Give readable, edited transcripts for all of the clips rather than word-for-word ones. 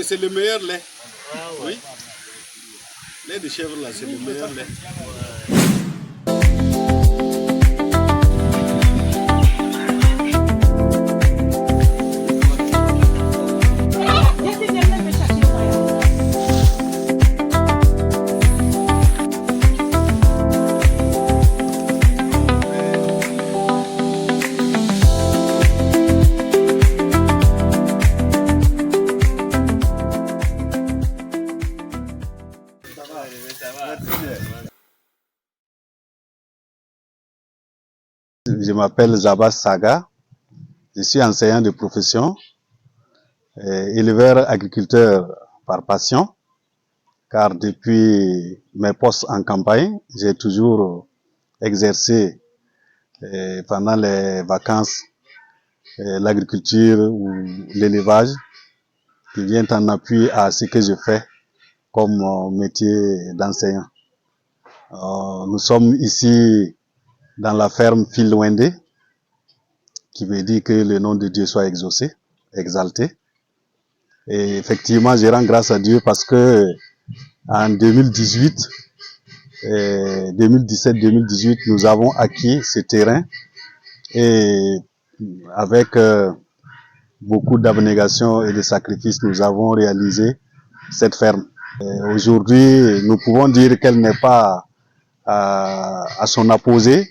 c'est le meilleur lait. Oui. Lait de chèvre là, c'est le meilleur lait. Je m'appelle Zabas Saga, je suis enseignant de profession, éleveur agriculteur par passion, car depuis mes postes en campagne, j'ai toujours exercé pendant les vacances l'agriculture ou l'élevage qui vient en appui à ce que je fais comme métier d'enseignant. Nous sommes ici dans la ferme Filwende, qui veut dire que le nom de Dieu soit exaucé, exalté. Et effectivement, je rends grâce à Dieu parce que en 2018, 2017-2018, nous avons acquis ce terrain et avec beaucoup d'abnégation et de sacrifices, nous avons réalisé cette ferme. Aujourd'hui, nous pouvons dire qu'elle n'est pas à son apogée,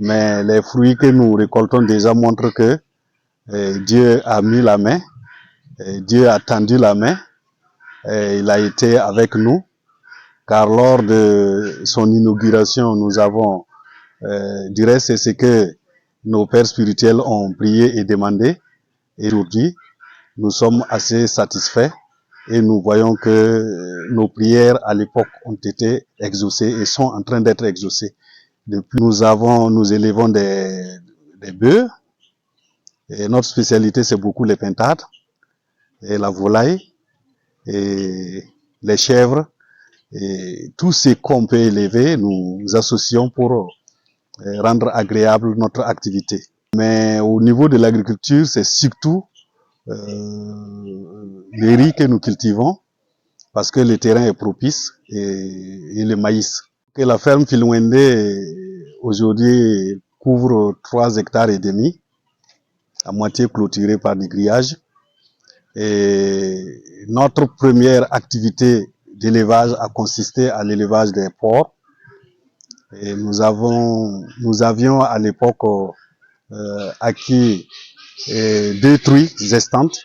mais les fruits que nous récoltons déjà montrent que Dieu a mis la main, Dieu a tendu la main, il a été avec nous, car lors de son inauguration, nous avons, c'est ce que nos pères spirituels ont prié et demandé. Et aujourd'hui, nous sommes assez satisfaits et nous voyons que nos prières à l'époque ont été exaucées et sont en train d'être exaucées. Depuis, nous élevons des bœufs. Et notre spécialité, c'est beaucoup les pintades, et la volaille, et les chèvres, et tout ce qu'on peut élever, nous associons pour rendre agréable notre activité. Mais au niveau de l'agriculture, c'est surtout les riz que nous cultivons, parce que le terrain est propice, et le maïs. Et la ferme Filwende, aujourd'hui, couvre 3 hectares et demi, à moitié clôturé par des grillages. Et notre première activité d'élevage a consisté à l'élevage des porcs. Et nous avions à l'époque acquis 2 truies gestantes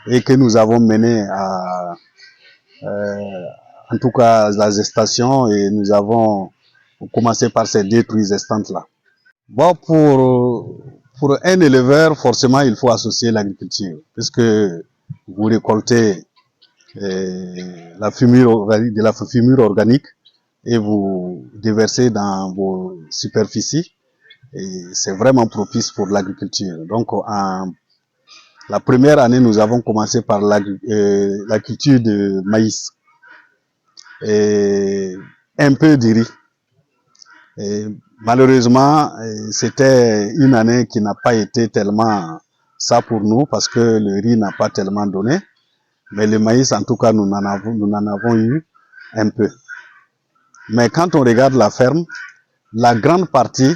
et que nous avons mené à en tout cas la gestation, et nous avons commencé par ces 2 truies gestantes là. Bon, pour un éleveur, forcément, il faut associer l'agriculture, puisque vous récoltez de la fumure organique et vous déversez dans vos superficies, et c'est vraiment propice pour l'agriculture. Donc, la première année, nous avons commencé par la culture de maïs et un peu de riz. Et malheureusement, c'était une année qui n'a pas été tellement ça pour nous, parce que le riz n'a pas tellement donné. Mais le maïs, en tout cas, nous en avons eu un peu. Mais quand on regarde la ferme, la grande partie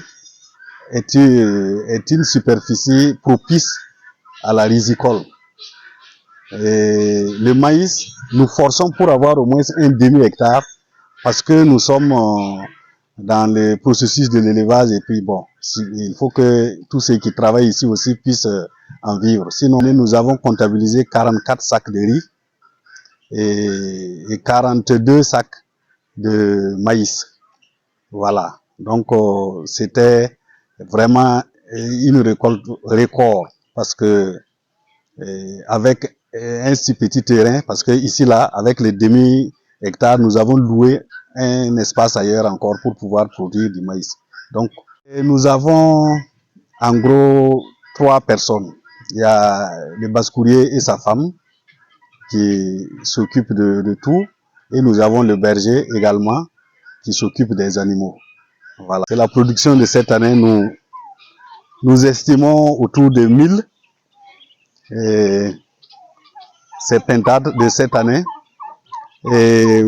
est une superficie propice à la risicole. Et le maïs, nous forçons pour avoir au moins un demi-hectare, parce que nous sommes dans le processus de l'élevage, et puis bon, il faut que tous ceux qui travaillent ici aussi puissent en vivre. Sinon, nous avons comptabilisé 44 sacs de riz et 42 sacs de maïs. Voilà. Donc, c'était vraiment une récolte record, parce que avec un si petit terrain, parce que ici là, avec les demi-hectares, nous avons loué un espace ailleurs encore pour pouvoir produire du maïs. Donc, nous avons en gros 3 personnes. Il y a le basse-courier et sa femme qui s'occupent de tout, et nous avons le berger également qui s'occupe des animaux. Voilà. Et la production de cette année, nous estimons autour de 1000. ces pintades de cette année. Et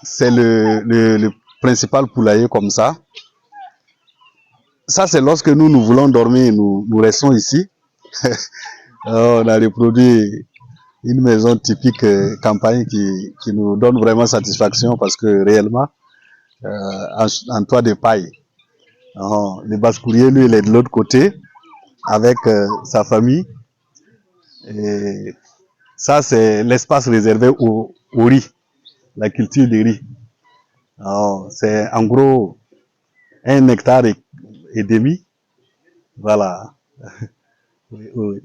c'est le principal poulailler comme ça. Ça, c'est lorsque nous voulons dormir, nous restons ici. On a reproduit une maison typique campagne qui nous donne vraiment satisfaction parce que réellement, en toit de paille. Le basse-courrier, lui, il est de l'autre côté avec sa famille. Et ça, c'est l'espace réservé au riz, la culture du riz. C'est en gros 1 hectare et demi. Voilà. Oui, oui.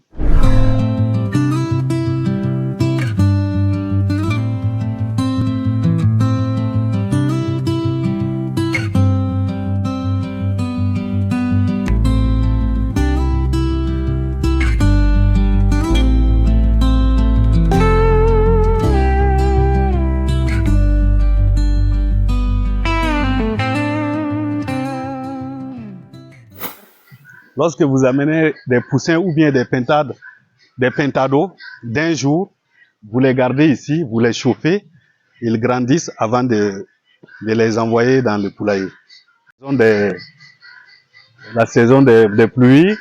Lorsque vous amenez des poussins ou bien des pentados d'un jour, vous les gardez ici, vous les chauffez, ils grandissent avant de les envoyer dans le poulailler. La saison des pluies,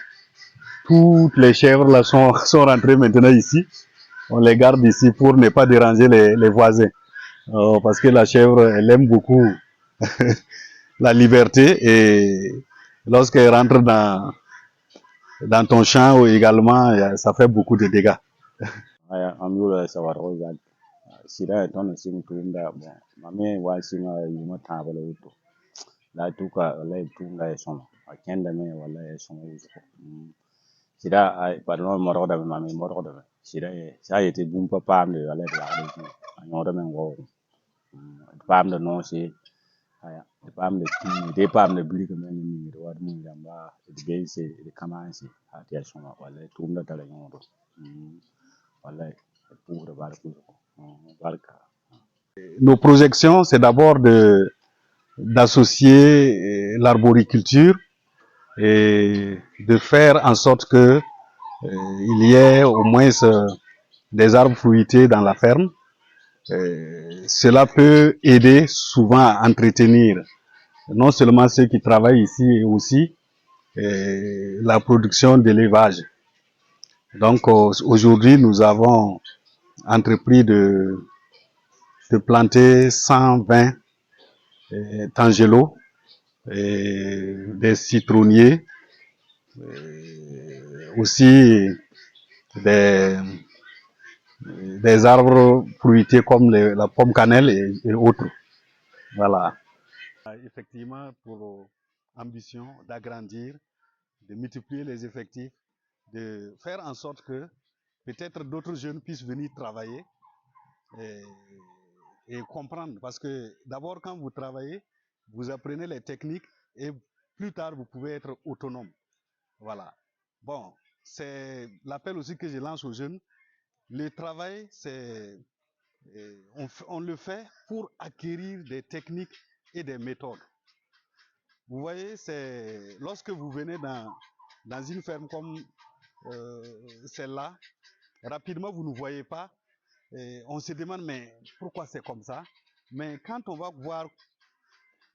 toutes les chèvres là sont rentrées maintenant ici. On les garde ici pour ne pas déranger les voisins. Parce que la chèvre, elle aime beaucoup la liberté et lorsqu'elle rentre dans ton champ également, ça fait beaucoup de dégâts. Amula sawaro ga sira ton sing tunda bon mame wa singa yuma tabala wuto la tuka la tunga son akenda me wala son wuto sira ay parno moro da mame moro da sira sa yete bumpa pamde wala da anyoda men go pamde no si aya pamde de pamde buli ko men ni do wad mun jamba de be se de kamansi atiya son wala tunda tala nyodo Nos projections, c'est d'abord d'associer l'arboriculture et de faire en sorte que il y ait au moins des arbres fruitiers dans la ferme. Cela peut aider souvent à entretenir non seulement ceux qui travaillent ici, mais aussi la production d'élevage. Donc aujourd'hui, nous avons entrepris de planter 120 tangelos, des citronniers, aussi des arbres fruitiers comme la pomme cannelle et autres. Voilà. Effectivement, pour ambition d'agrandir, de multiplier les effectifs, de faire en sorte que peut-être d'autres jeunes puissent venir travailler et comprendre. Parce que d'abord, quand vous travaillez, vous apprenez les techniques et plus tard, vous pouvez être autonome. Voilà. Bon, c'est l'appel aussi que je lance aux jeunes. Le travail, on le fait pour acquérir des techniques et des méthodes. Vous voyez, c'est lorsque vous venez dans une ferme comme celle-là, rapidement vous ne voyez pas. Et on se demande mais pourquoi c'est comme ça. Mais quand on va voir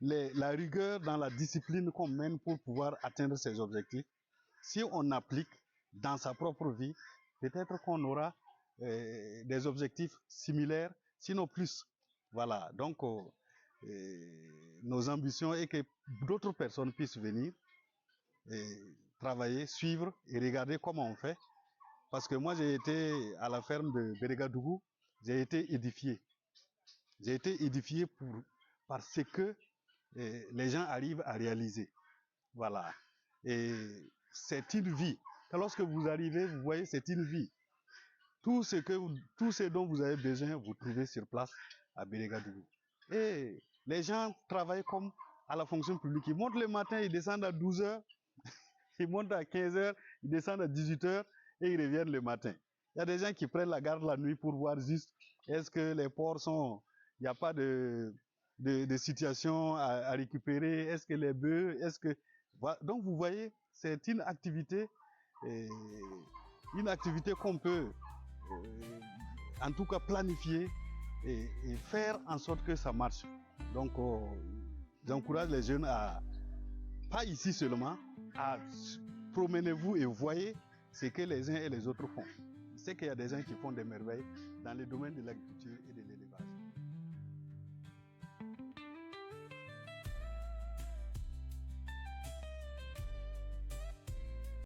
la rigueur dans la discipline qu'on mène pour pouvoir atteindre ses objectifs, si on applique dans sa propre vie, peut-être qu'on aura des objectifs similaires, sinon plus. Voilà, donc nos ambitions est que d'autres personnes puissent venir et travailler, suivre et regarder comment on fait. Parce que moi, j'ai été à la ferme de Beregadougou, j'ai été édifié. J'ai été édifié parce que les gens arrivent à réaliser. Voilà. Et c'est une vie. Lorsque vous arrivez, vous voyez, c'est une vie. Tout ce dont vous avez besoin, vous trouvez sur place à Beregadougou. Et les gens travaillent comme à la fonction publique. Ils montent le matin, ils descendent à 12h, ils montent à 15h, ils descendent à 18h et ils reviennent le matin. Il y a des gens qui prennent la garde la nuit pour voir juste est-ce que les porcs sont... Il n'y a pas de situation à récupérer, est-ce que les bœufs, est-ce que... Donc vous voyez, c'est une activité qu'on peut en tout cas planifier et faire en sorte que ça marche. Donc, j'encourage les jeunes à, pas ici seulement, à promenez-vous et voyez ce que les uns et les autres font. Je sais qu'il y a des gens qui font des merveilles dans le domaine de l'agriculture et de l'élevage.